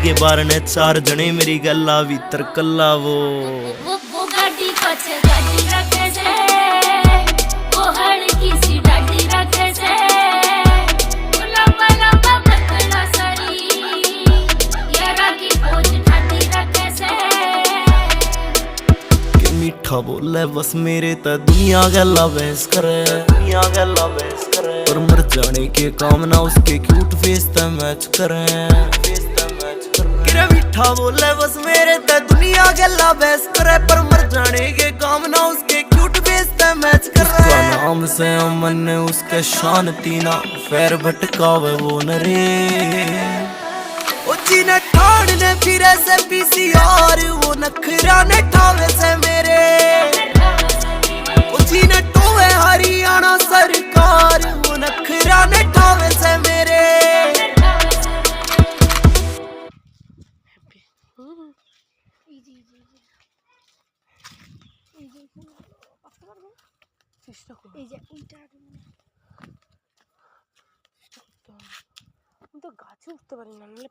के बार ने 4 जने मेरी गल्ला भीतर कल्ला वो गाड़ी पछे गाड़ी रखे से वो हड़की सी डाडी रखे से लंबा लंबा पतला सरी यारा की पोज ठाडी रखे से के मीठा बोले बस मेरे त दुनिया गल्ला बहस करे दुनिया गल्ला बहस करे पर मर जाने के काम ना उसके क्यूट फेस त मैच करे फेस त मैच करे मीठा बोले बस मेरे त दुनिया गल्ला बहस करे पर मर जाने के काम ना उसके क्यूट फेस त मैच करे उसका नाम से अमन ने उसके शांति ना पैर भटकावे वो नरे ओ जीने ठाड़ ने फिरे से पीसीआर वो नखरा ने ठावे से मेरे ओ जीने टोवे हरियाणा सरकार वो नखरा ने ठावे से मेरे তো গাছে উঠতে পারি না, নাহলে